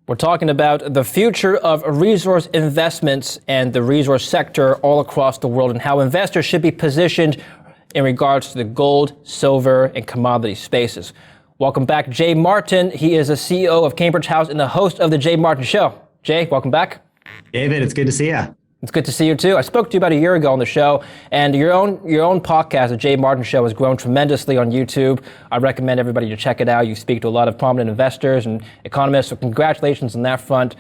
We're talking about the future of resource investments and the resource sector all across the world and how investors should be positioned in regards to the gold, silver, and commodity spaces. Welcome back, Jay Martin. He is the CEO of CambridgeHouse and the host of The Jay Martin Show. Jay, welcome back. David, it's good to see you. It's good to see you too. I spoke to you about a year ago on the show, and your own podcast, The Jay Martin Show, has grown tremendously on YouTube. I recommend everybody to check it out. You speak to a lot of prominent investors and economists, so congratulations on that front.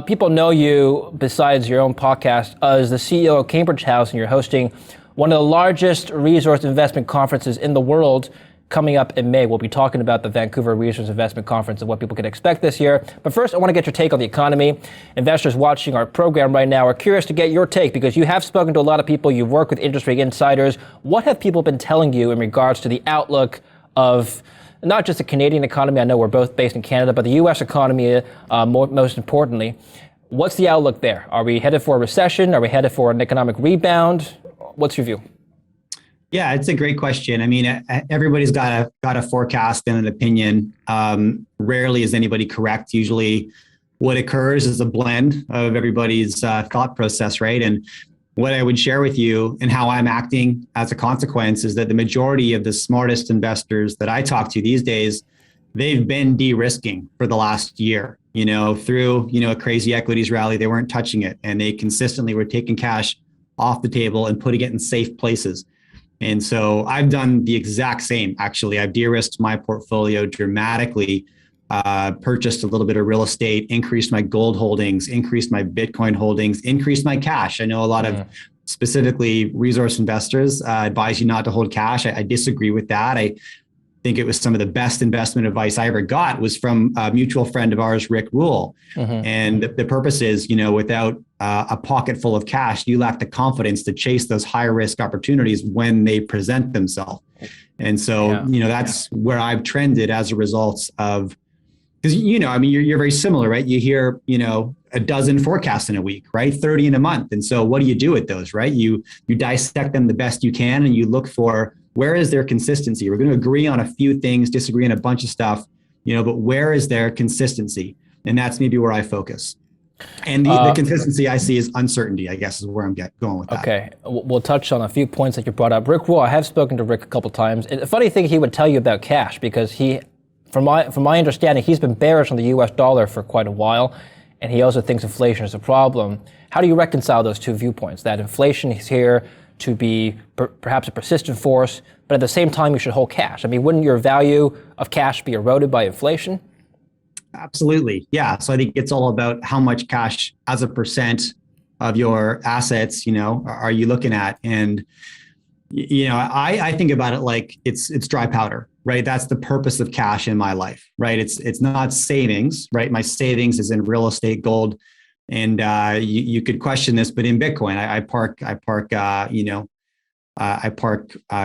People know you, besides your own podcast, as the CEO of CambridgeHouse, and you're hosting one of the largest resource investment conferences in the world coming up in May. We'll be talking about the Vancouver Resource Investment Conference and what people can expect this year. But first, I want to get your take on the economy. Investors watching our program right now are curious to get your take because you have spoken to a lot of people. You've worked with industry insiders. What have people been telling you in regards to the outlook of not just the Canadian economy? I know we're both based in Canada, but the U.S. economy, most importantly. What's the outlook there? Are we headed for a recession? Are we headed for an economic rebound? What's your view? Yeah, it's a great question. I mean, everybody's got a forecast and an opinion. Rarely is anybody correct. Usually what occurs is a blend of everybody's thought process, right? And what I would share with you and how I'm acting as a consequence is that the majority of the smartest investors that I talk to these days, they've been de-risking for the last year, through, a crazy equities rally. They weren't touching it, and they consistently were taking cash off the table and putting it in safe places. And so I've done the exact same. Actually, I've de-risked my portfolio dramatically, purchased a little bit of real estate, increased my gold holdings, increased my Bitcoin holdings, increased my cash. I know a lot of specifically resource investors advise you not to hold cash. I disagree with that. I think it was some of the best investment advice I ever got was from a mutual friend of ours, Rick Rule. And the purpose is, without a pocket full of cash, you lack the confidence to chase those higher risk opportunities when they present themselves. And so, that's where I've trended as a result of, because, you're very similar, right? You hear, a dozen forecasts in a week, right? 30 in a month. And so what do you do with those, right? You dissect them the best you can, and you look for, where is their consistency? We're going to agree on a few things, disagree on a bunch of stuff, but where is their consistency? And that's maybe where I focus. And the consistency I see is uncertainty, I guess, is where I'm going with that. Okay, we'll touch on a few points that you brought up. Rick Rule, I have spoken to Rick a couple times. The funny thing, he would tell you about cash because from my understanding, he's been bearish on the US dollar for quite a while. And he also thinks inflation is a problem. How do you reconcile those two viewpoints? That inflation is here to be perhaps a persistent force, but at the same time, you should hold cash. I mean, wouldn't your value of cash be eroded by inflation? Absolutely. Yeah. So I think it's all about how much cash as a percent of your assets, are you looking at? And, I think about it like it's dry powder, right? That's the purpose of cash in my life, right? It's not savings, right? My savings is in real estate, gold. And you could question this, but in Bitcoin, I park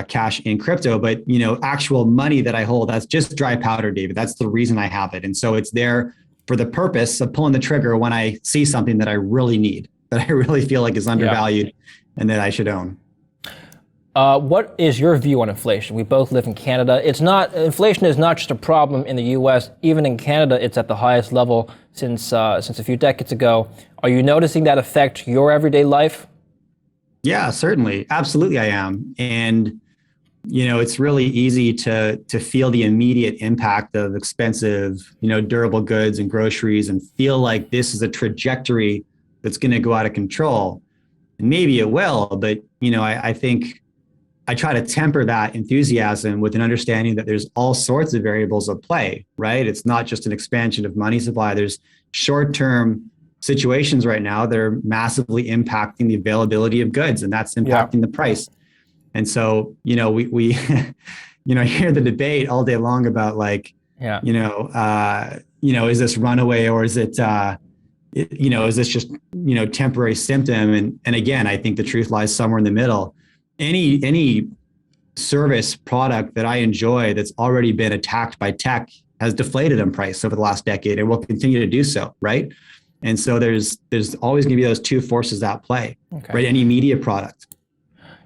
cash in crypto, but actual money that I hold, that's just dry powder, David. That's the reason I have it. And so it's there for the purpose of pulling the trigger when I see something that I really need, that I really feel like is undervalued and that I should own. What is your view on inflation? We both live in Canada. Inflation is not just a problem in the U.S. Even in Canada, it's at the highest level since a few decades ago. Are you noticing that affect your everyday life? Yeah, certainly. Absolutely, I am. And, it's really easy to feel the immediate impact of expensive, durable goods and groceries and feel like this is a trajectory that's going to go out of control. And maybe it will, but, I think I try to temper that enthusiasm with an understanding that there's all sorts of variables at play, right? It's not just an expansion of money supply. There's short-term situations right now that are massively impacting the availability of goods, and that's impacting the price. And so, we hear the debate all day long about is this runaway or is it, is this just, temporary symptom? And again, I think the truth lies somewhere in the middle. Any service product that I enjoy that's already been attacked by tech has deflated in price over the last decade and will continue to do so, right? And so there's always going to be those two forces at play, right? Any media product.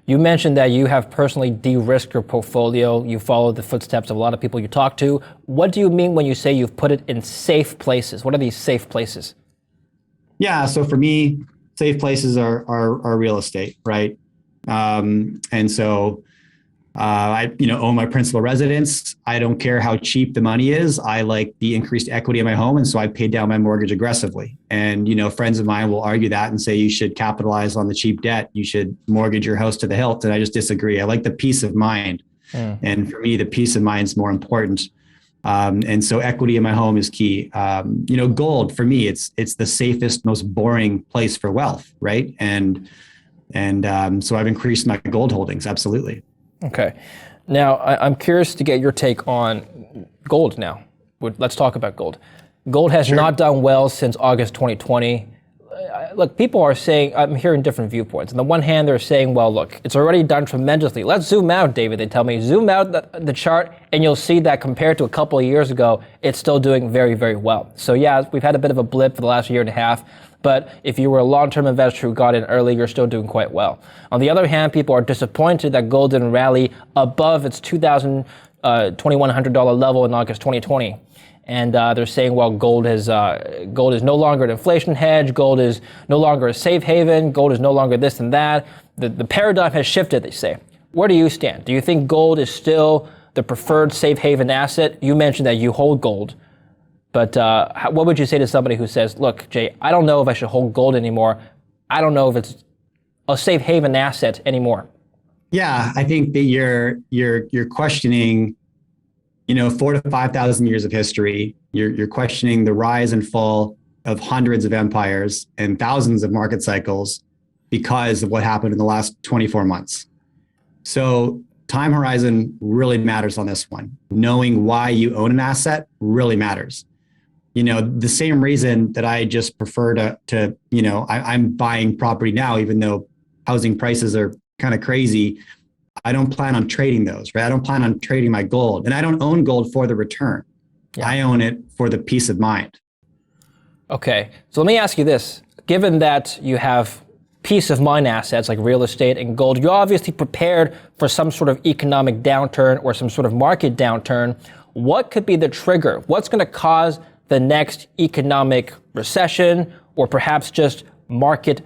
You mentioned that you have personally de-risked your portfolio. You follow the footsteps of a lot of people you talk to. What do you mean when you say you've put it in safe places? What are these safe places? Yeah, so for me, safe places are real estate, right? And so I own my principal residence. I don't care how cheap the money is. I like the increased equity in my home, and so I paid down my mortgage aggressively. And friends of mine will argue that and say you should capitalize on the cheap debt. You should mortgage your house to the hilt, and I just disagree. I like the peace of mind, and for me, the peace of mind is more important. And so equity in my home is key. Gold for me, it's the safest, most boring place for wealth, right? And so I've increased my gold holdings, absolutely. Okay. Now, I'm curious to get your take on gold now. Let's talk about gold. Gold has not done well since August 2020. Look, people are saying, I'm hearing different viewpoints. On the one hand, they're saying, well, look, it's already done tremendously. Let's zoom out, David. They tell me, zoom out the chart, and you'll see that compared to a couple of years ago, it's still doing very, very well. So yeah, we've had a bit of a blip for the last year and a half. But if you were a long-term investor who got in early, you're still doing quite well. On the other hand, people are disappointed that gold didn't rally above its $2,100 level in August 2020. And they're saying, well, gold is no longer an inflation hedge. Gold is no longer a safe haven. Gold is no longer this and that. The paradigm has shifted, they say. Where do you stand? Do you think gold is still the preferred safe haven asset? You mentioned that you hold gold. But what would you say to somebody who says, look, Jay, I don't know if I should hold gold anymore. I don't know if it's a safe haven asset anymore. Yeah, I think that you're questioning, 4,000 to 5,000 years of history. You're questioning the rise and fall of hundreds of empires and thousands of market cycles because of what happened in the last 24 months. So time horizon really matters on this one. Knowing why you own an asset really matters. The same reason that I just prefer I'm buying property now, even though housing prices are kind of crazy. I don't plan on trading those, right? I don't plan on trading my gold, and I don't own gold for the return. Yeah. I own it for the peace of mind. Okay. So let me ask you this. Given that you have peace of mind assets like real estate and gold, you're obviously prepared for some sort of economic downturn or some sort of market downturn. What could be the trigger? What's going to cause the next economic recession or perhaps just market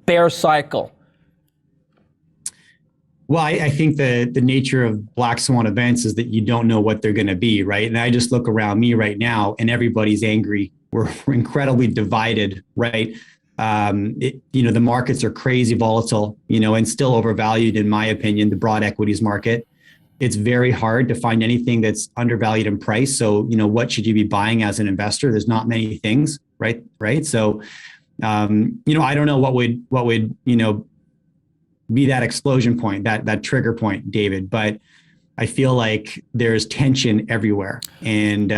bear cycle? Well, I think the nature of black swan events is that you don't know what they're going to be, right? And I just look around me right now and everybody's angry. We're incredibly divided, right? The markets are crazy volatile, and still overvalued, in my opinion, the broad equities market. It's very hard to find anything that's undervalued in price. So, what should you be buying as an investor? There's not many things, right? So, I don't know what would be that explosion point, that trigger point, David. But I feel like there's tension everywhere. And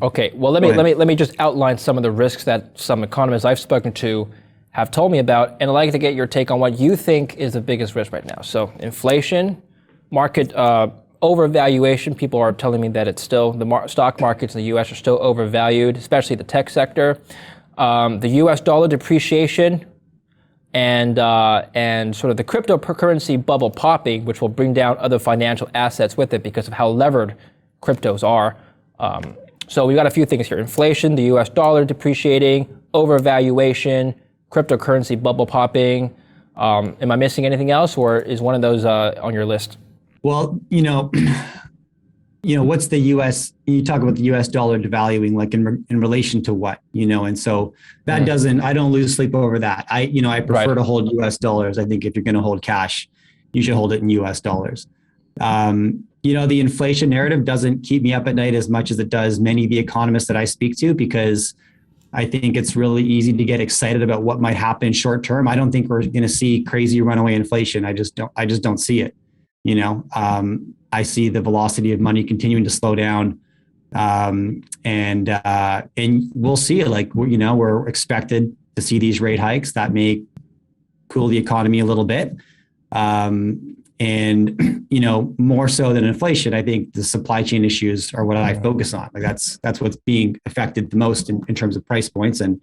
okay, well, let me just outline some of the risks that some economists I've spoken to have told me about, and I'd like to get your take on what you think is the biggest risk right now. So, inflation. Market overvaluation. People are telling me that it's still, the stock markets in the U.S. are still overvalued, especially the tech sector. The U.S. dollar depreciation and sort of the cryptocurrency bubble popping, which will bring down other financial assets with it because of how levered cryptos are. So we've got a few things here. Inflation, the U.S. dollar depreciating, overvaluation, cryptocurrency bubble popping. Am I missing anything else, or is one of those on your list? Well, what's the U.S. You talk about the U.S. dollar devaluing, like in relation to what, and so that I don't lose sleep over that. I prefer to hold U.S. dollars. I think if you're going to hold cash, you should hold it in U.S. dollars. The inflation narrative doesn't keep me up at night as much as it does many of the economists that I speak to, because I think it's really easy to get excited about what might happen short term. I don't think we're going to see crazy runaway inflation. I just don't see it. I see the velocity of money continuing to slow down, and we'll see it. Like we're expected to see these rate hikes that may cool the economy a little bit, and more so than inflation. I think the supply chain issues are what I focus on. Like that's what's being affected the most in terms of price points, and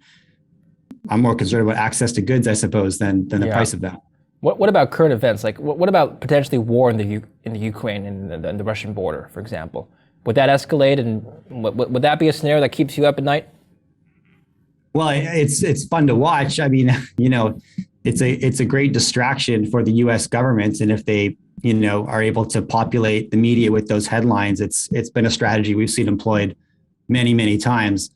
I'm more concerned about access to goods, I suppose, than the price of them. What about current events? Like, what about potentially war in the Ukraine and the Russian border, for example? Would that escalate, and would that be a scenario that keeps you up at night? Well, it's fun to watch. I mean, it's a great distraction for the U.S. government, and if they are able to populate the media with those headlines, it's been a strategy we've seen employed many times.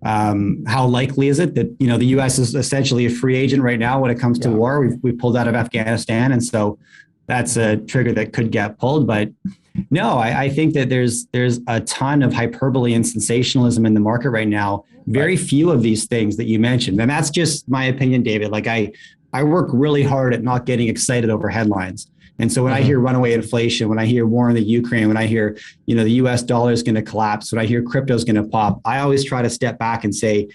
How likely is it that the U.S. is essentially a free agent right now when it comes to war? We've pulled out of Afghanistan, and so that's a trigger that could get pulled. But no, I think that there's a ton of hyperbole and sensationalism in the market right now. Very few of these things that you mentioned, and that's just my opinion, David. Like I work really hard at not getting excited over headlines. And so when I hear runaway inflation, when I hear war in the Ukraine, when I hear, the US dollar is going to collapse, when I hear crypto is going to pop, I always try to step back and say,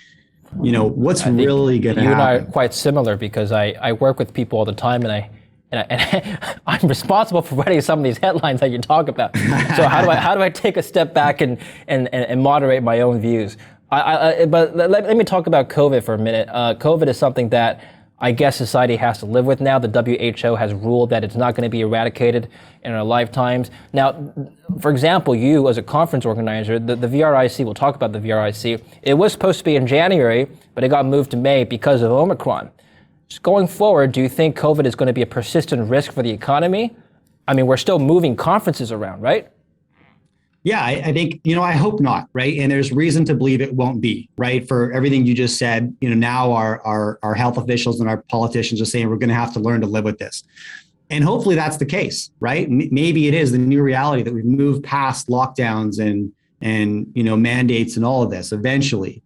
what's really going to happen? You and I are quite similar, because I work with people all the time, and I'm responsible for writing some of these headlines that you talk about. So how do I take a step back and moderate my own views? But let me talk about COVID for a minute. COVID is something that I guess society has to live with now. The WHO has ruled that it's not going to be eradicated in our lifetimes. Now, for example, you as a conference organizer, the VRIC, we'll talk about the VRIC, it was supposed to be in January, but it got moved to May because of Omicron. Just going forward, do you think COVID is going to be a persistent risk for the economy? I mean, we're still moving conferences around, right? Yeah, I think, I hope not, right? And there's reason to believe it won't be, right? For everything you just said, now our health officials and our politicians are saying we're going to have to learn to live with this. And hopefully that's the case, right? Maybe it is the new reality that we've moved past lockdowns and mandates and all of this eventually.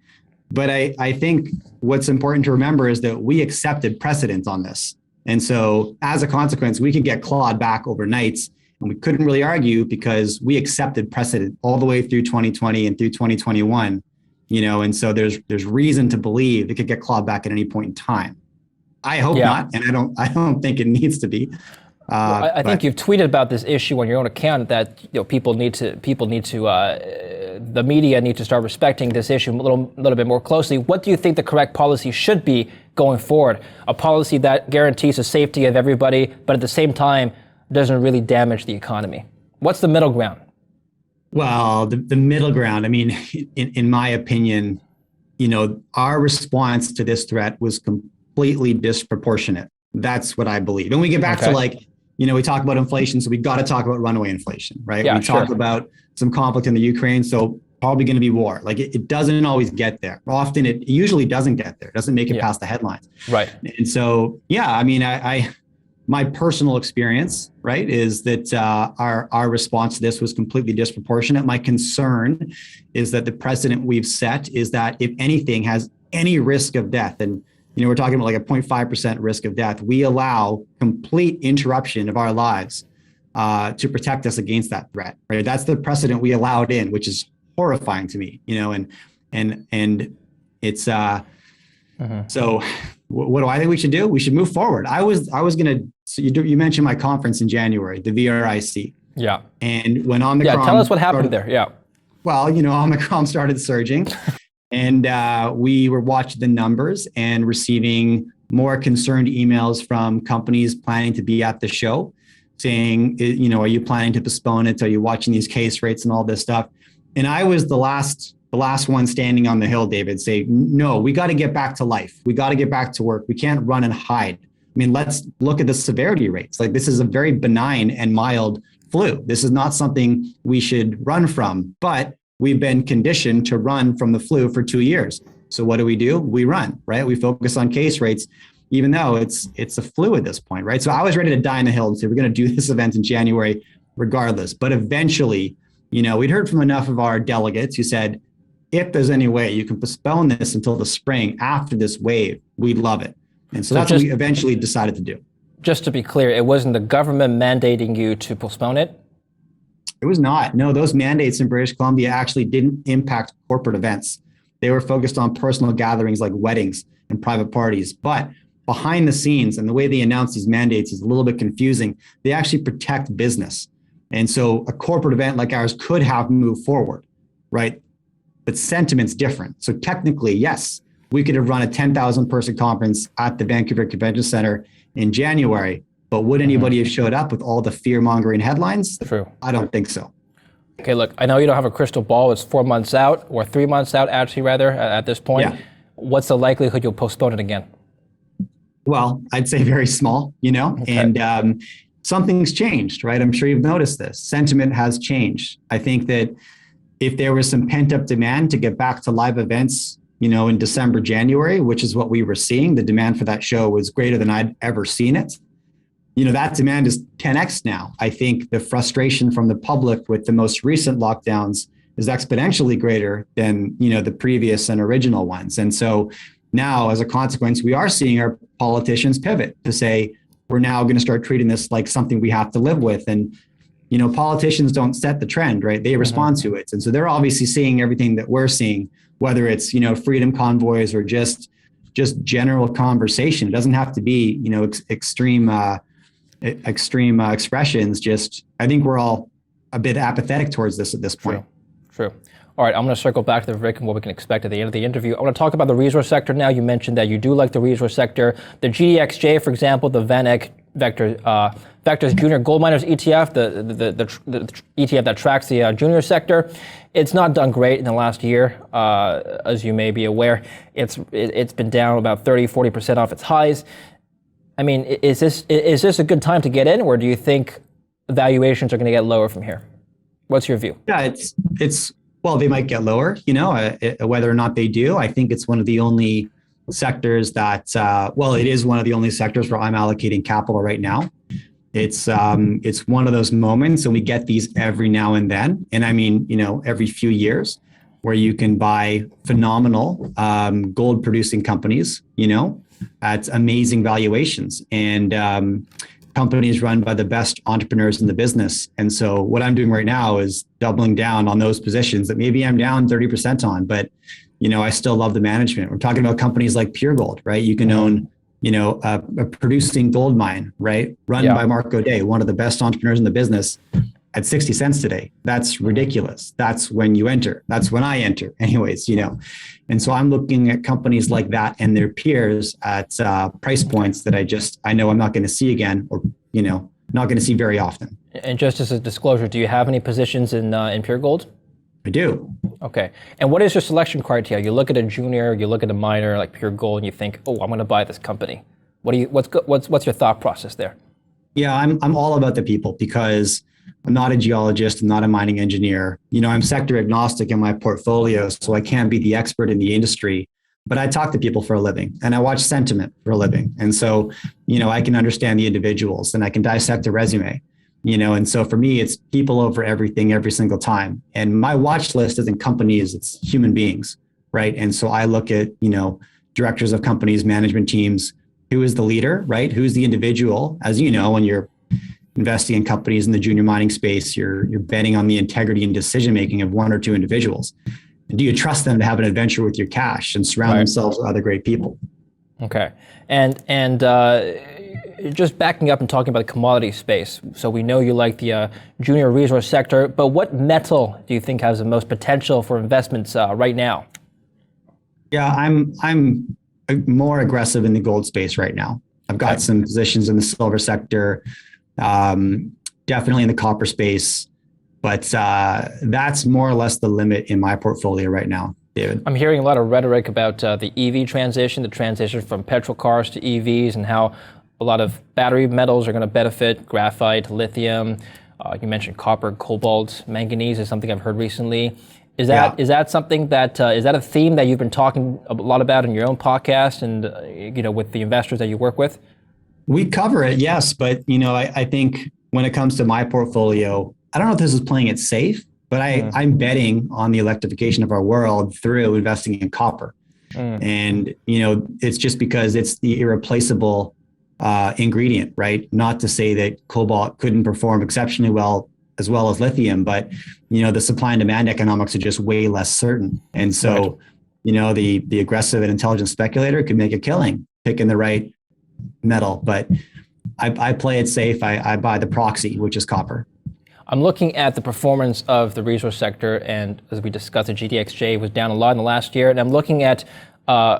But I think what's important to remember is that we accepted precedent on this. And so as a consequence, we could get clawed back overnight. And we couldn't really argue because we accepted precedent all the way through 2020 and through 2021, and so there's reason to believe it could get clawed back at any point in time. I hope not, and I don't think it needs to be. I think you've tweeted about this issue on your own account that the media need to start respecting this issue a little bit more closely. What do you think the correct policy should be going forward? A policy that guarantees the safety of everybody, but at the same time doesn't really damage the economy. What's the middle ground? Well, the middle ground, I mean, in my opinion, our response to this threat was completely disproportionate. That's what I believe. And we get back to we talk about inflation, so we got to talk about runaway inflation, right? Yeah, we talk about some conflict in the Ukraine, so probably going to be war. Like it doesn't always get there. Often it usually doesn't get there. It doesn't make it past the headlines. Right. And so, I mean, my personal experience, right, is that our response to this was completely disproportionate. My concern is that the precedent we've set is that if anything has any risk of death, and we're talking about like a 0.5% risk of death, we allow complete interruption of our lives to protect us against that threat. Right, that's the precedent we allowed in, which is horrifying to me. And it's so. What do I think we should do? We should move forward. I was going to, so you mentioned my conference in January, the VRIC. Yeah. And when Omicron. Yeah, tell us what happened there. Yeah. Well, Omicron started surging and we were watching the numbers and receiving more concerned emails from companies planning to be at the show saying, are you planning to postpone it? Are you watching these case rates and all this stuff? And I was the last one standing on the hill, David, say, no, we got to get back to life. We got to get back to work. We can't run and hide. I mean, let's look at the severity rates. Like this is a very benign and mild flu. This is not something we should run from, but we've been conditioned to run from the flu for 2 years. So what do? We run, right? We focus on case rates, even though it's a flu at this point, right? So I was ready to die on the hill and say, we're going to do this event in January regardless. But eventually, we'd heard from enough of our delegates who said, if there's any way you can postpone this until the spring after this wave, we'd love it. And so that's what we eventually decided to do. Just to be clear, it wasn't the government mandating you to postpone it? It was not. No, those mandates in British Columbia actually didn't impact corporate events. They were focused on personal gatherings like weddings and private parties. But behind the scenes, and the way they announce these mandates is a little bit confusing, they actually protect business. And so a corporate event like ours could have moved forward, right? But sentiment's different. So technically, yes, we could have run a 10,000 person conference at the Vancouver Convention Center in January, But would anybody have showed up with all the fear-mongering headlines? True. I don't think so. Okay, look, I know you don't have a crystal ball. It's 4 months out, or 3 months out, actually, rather, at this point. Yeah. What's the likelihood you'll postpone it again? Well, I'd say very small, Okay. and something's changed, right? I'm sure you've noticed this. Sentiment has changed. I think that if there was some pent-up demand to get back to live events, in December, January, which is what we were seeing, the demand for that show was greater than I'd ever seen it. That demand is 10x now. I think the frustration from the public with the most recent lockdowns is exponentially greater than, the previous and original ones. And so now, as a consequence, we are seeing our politicians pivot to say, we're now going to start treating this like something we have to live with. And, politicians don't set the trend, right? They respond to it. And so they're obviously seeing everything that we're seeing, whether it's, freedom convoys or just general conversation. It doesn't have to be, extreme expressions. I think we're all a bit apathetic towards this at this point. True. All right, I'm going to circle back to the VRIC and what we can expect at the end of the interview. I want to talk about the resource sector now. You mentioned that you do like the resource sector. The GDXJ, for example, the VanEck Vector's Junior Gold Miners ETF, the ETF that tracks the junior sector, it's not done great in the last year, as you may be aware. It's been down about 30-40% off its highs. I mean, is this a good time to get in, or do you think valuations are going to get lower from here? What's your view? Yeah, well, they might get lower, whether or not they do. I think it's one of the only sectors that, it is one of the only sectors where I'm allocating capital right now. It's one of those moments, and we get these every now and then. And I mean, every few years where you can buy phenomenal gold producing companies, at amazing valuations, and companies run by the best entrepreneurs in the business. And so what I'm doing right now is doubling down on those positions that maybe I'm down 30% on, but I still love the management. We're talking about companies like Pure Gold, right? You can own, a producing gold mine, right? Run by Mark O'Day, one of the best entrepreneurs in the business, at 60 cents today. That's ridiculous. That's when you enter. That's when I enter anyways, And so I'm looking at companies like that and their peers at price points that I know I'm not going to see again, or, not going to see very often. And just as a disclosure, do you have any positions in Pure Gold? I do. Okay. And what is your selection criteria? You look at a junior, you look at a minor like Pure Gold, and you think, oh, I'm going to buy this company. What's your thought process there? Yeah, I'm all about the people, because I'm not a geologist, I'm not a mining engineer. I'm sector agnostic in my portfolio, so I can't be the expert in the industry, but I talk to people for a living and I watch sentiment for a living. And so, I can understand the individuals and I can dissect a resume, and so for me, it's people over everything every single time. And my watch list isn't companies, it's human beings, right? And so I look at, directors of companies, management teams, who is the leader, right? Who's the individual? As you know, when you're investing in companies in the junior mining space, you're betting on the integrity and decision-making of one or two individuals. And do you trust them to have an adventure with your cash and surround themselves with other great people? Okay. And just backing up and talking about the commodity space. So we know you like the junior resource sector, but what metal do you think has the most potential for investments right now? Yeah, I'm more aggressive in the gold space right now. I've got some positions in the silver sector, definitely in the copper space, but that's more or less the limit in my portfolio right now, David. I'm hearing a lot of rhetoric about the EV transition, the transition from petrol cars to EVs, and how a lot of battery metals are going to benefit: graphite, lithium. You mentioned copper, cobalt, manganese is something I've heard recently. Is that something that is that a theme that you've been talking a lot about in your own podcast and with the investors that you work with? We cover it, yes, but I think when it comes to my portfolio, I don't know if this is playing it safe, but I'm betting on the electrification of our world through investing in copper. And it's just because it's the irreplaceable ingredient, right? Not to say that cobalt couldn't perform exceptionally well as lithium, but the supply and demand economics are just way less certain. And so, the aggressive and intelligent speculator could make a killing picking the right metal, but I play it safe. I buy the proxy, which is copper. I'm looking at the performance of the resource sector, and as we discussed, the GDXJ was down a lot in the last year, and I'm looking at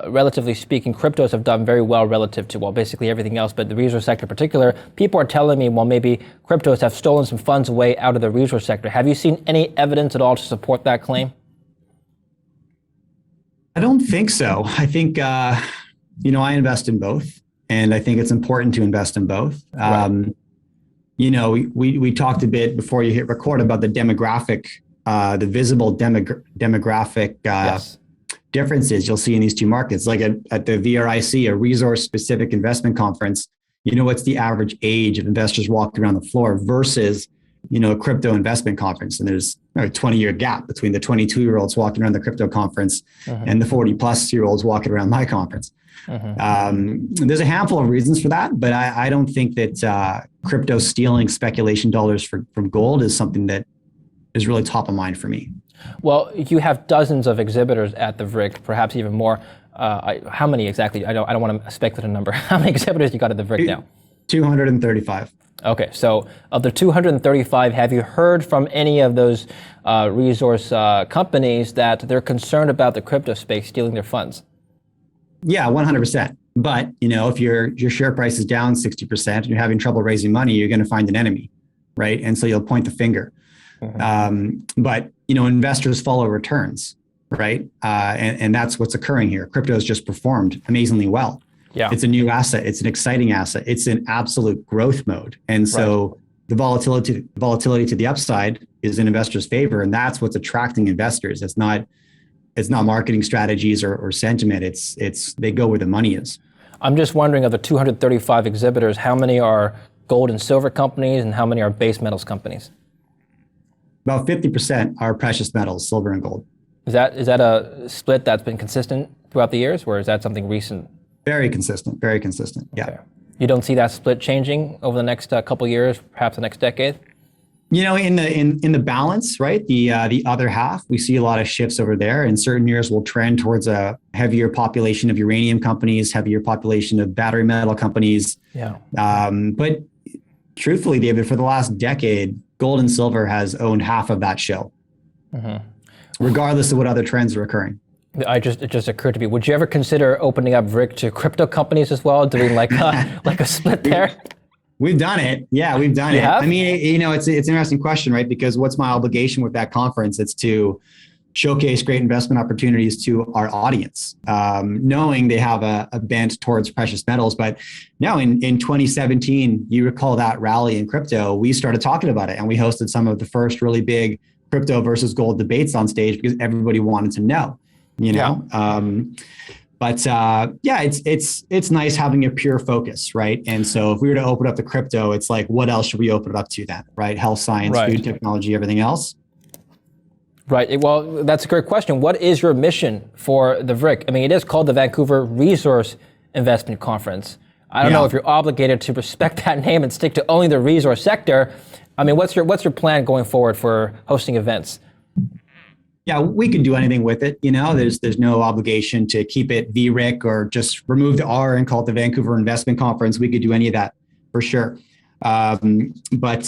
relatively speaking, cryptos have done very well relative to, well, basically everything else, but the resource sector in particular. People are telling me, well, maybe cryptos have stolen some funds away out of the resource sector. Have you seen any evidence at all to support that claim? I don't think so. I think, I invest in both, and I think it's important to invest in both. Right. We talked a bit before you hit record about the demographic, the visible demographic yes. differences you'll see in these two markets. Like at the VRIC, a resource-specific investment conference, what's the average age of investors walking around the floor versus, a crypto investment conference. And there's a 20-year gap between the 22-year-olds walking around the crypto conference and the 40-plus-year-olds walking around my conference. There's a handful of reasons for that, but I don't think that crypto stealing speculation dollars from gold is something that is really top of mind for me. Well, you have dozens of exhibitors at the VRIC, perhaps even more. How many exactly? I don't want to speculate a number. How many exhibitors you got at the VRIC now? 235. Okay, so of the 235, have you heard from any of those resource companies that they're concerned about the crypto space stealing their funds? Yeah, 100%. But, if your share price is down 60% and you're having trouble raising money, you're going to find an enemy, right? And so you'll point the finger. But, investors follow returns, right? And that's what's occurring here. Crypto has just performed amazingly well. Yeah. It's a new asset. It's an exciting asset. It's in absolute growth mode. And so the volatility to the upside is in investors' favor. And that's what's attracting investors. It's not marketing strategies or sentiment. It's they go where the money is. I'm just wondering, of the 235 exhibitors, how many are gold and silver companies and how many are base metals companies? About 50% are precious metals, silver and gold. Is that a split that's been consistent throughout the years, or is that something recent? Very consistent. Very consistent. Yeah. Okay. You don't see that split changing over the next couple of years, perhaps the next decade? In the balance, right? The other half, we see a lot of shifts over there. In certain years, we'll trend towards a heavier population of uranium companies, heavier population of battery metal companies. Yeah. But truthfully, David, for the last decade, gold and silver has owned half of that show, regardless of what other trends are occurring. It just occurred to me. Would you ever consider opening up VRIC to crypto companies as well, doing like a split there? We've done it. Yeah, we've done it. Have? I mean, it's an interesting question, right? Because what's my obligation with that conference? It's to showcase great investment opportunities to our audience, knowing they have a bent towards precious metals. But now in 2017, you recall that rally in crypto, we started talking about it and we hosted some of the first really big crypto versus gold debates on stage because everybody wanted to know. It's nice having a pure focus, right? And so if we were to open up the crypto, it's like, what else should we open it up to then, right? Health science, food technology, everything else. Right. Well, that's a great question. What is your mission for the VRIC? I mean, it is called the Vancouver Resource Investment Conference. I don't know if you're obligated to respect that name and stick to only the resource sector. I mean, what's your plan going forward for hosting events? Yeah, we can do anything with it. There's no obligation to keep it VRIC or just remove the R and call it the Vancouver Investment Conference. We could do any of that for sure. But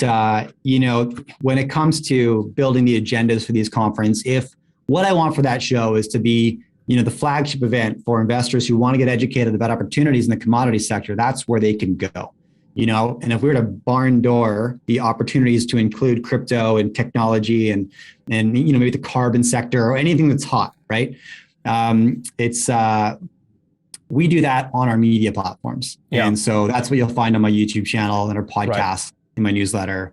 when it comes to building the agendas for these conferences, if what I want for that show is to be, the flagship event for investors who want to get educated about opportunities in the commodity sector, that's where they can go. And if we were to barn door the opportunities to include crypto and technology and maybe the carbon sector or anything that's hot, right? We do that on our media platforms. Yeah. And so that's what you'll find on my YouTube channel and our podcast, in my newsletter.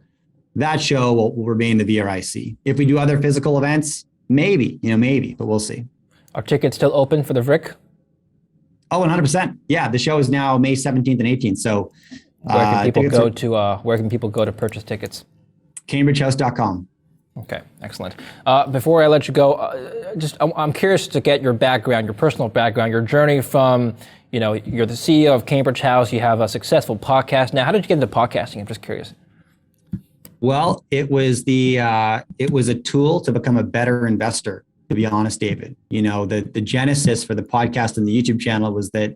That show will remain the VRIC. If we do other physical events, maybe, but we'll see. Are tickets still open for the VRIC? Oh, 100%. Yeah, the show is now May 17th and 18th. So where can people go to purchase tickets? CambridgeHouse.com. Okay, excellent. Before I let you go, I'm curious to get your background, your personal background, your journey from, you're the CEO of CambridgeHouse, you have a successful podcast. Now, how did you get into podcasting? I'm just curious. Well, it was a tool to become a better investor, to be honest, David. The genesis for the podcast and the YouTube channel was that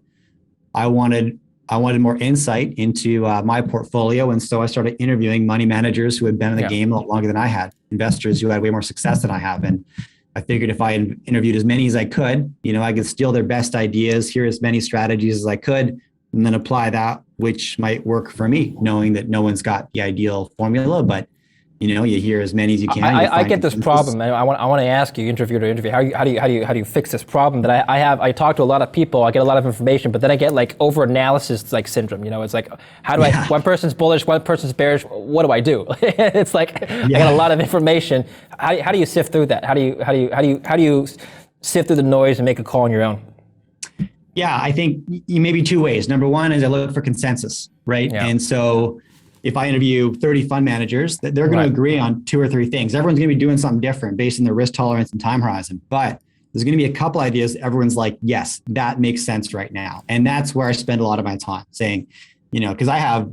I wanted more insight into my portfolio. And so I started interviewing money managers who had been in the game a lot longer than I had, investors who had way more success than I have. And I figured if I interviewed as many as I could, I could steal their best ideas, hear as many strategies as I could, and then apply that which might work for me, knowing that no one's got the ideal formula, but you hear as many as you can. I get this problem, and I want to ask you, interview to interview, how do you fix this problem that I have? I talk to a lot of people, I get a lot of information, but then I get like over analysis like syndrome. It's like, how do I? One person's bullish, one person's bearish. What do I do? It's like I got a lot of information. How do you sift through that? How do you sift through the noise and make a call on your own? Yeah, I think maybe two ways. Number one is I look for consensus, right? Yeah. And so if I interview 30 fund managers, they're going to agree on 2 or 3 things. Everyone's going to be doing something different based on their risk tolerance and time horizon. But there's going to be a couple ideas everyone's like, yes, that makes sense right now. And that's where I spend a lot of my time saying, because I have,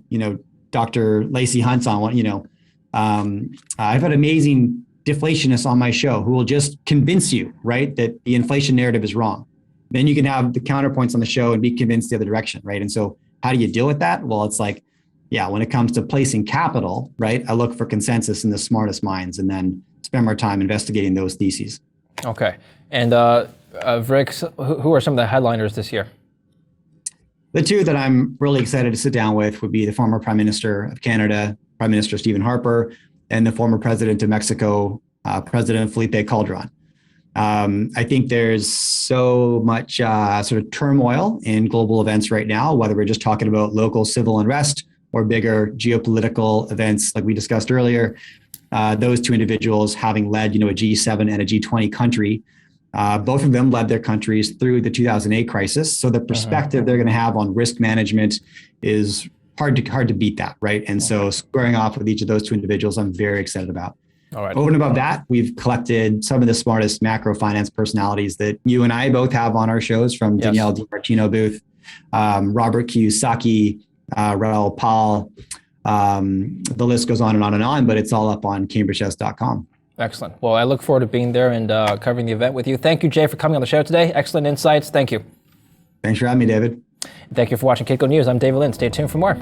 Dr. Lacey Hunt's on one, I've had amazing deflationists on my show who will just convince you, right, that the inflation narrative is wrong. Then you can have the counterpoints on the show and be convinced the other direction, right? And so how do you deal with that? Well, it's like, when it comes to placing capital, right, I look for consensus in the smartest minds and then spend more time investigating those theses. Okay. And VRIC, who are some of the headliners this year? The 2 that I'm really excited to sit down with would be the former Prime Minister of Canada, Prime Minister Stephen Harper, and the former President of Mexico, President Felipe Calderon. I think there's so much sort of turmoil in global events right now, whether we're just talking about local civil unrest or bigger geopolitical events like we discussed earlier. Those 2 individuals having led, a G7 and a G20 country, both of them led their countries through the 2008 crisis. So the perspective they're going to have on risk management is hard to beat that, right? And so squaring off with each of those 2 individuals, I'm very excited about. All right. Over and above that, we've collected some of the smartest macro finance personalities that you and I both have on our shows, from Danielle DiMartino Booth, Robert Kiyosaki, Raoul Pal. The list goes on and on and on, but it's all up on CambridgeHouse.com. Excellent. Well, I look forward to being there and covering the event with you. Thank you, Jay, for coming on the show today. Excellent insights. Thank you. Thanks for having me, David. Thank you for watching Kitco News. I'm David Lin. Stay tuned for more.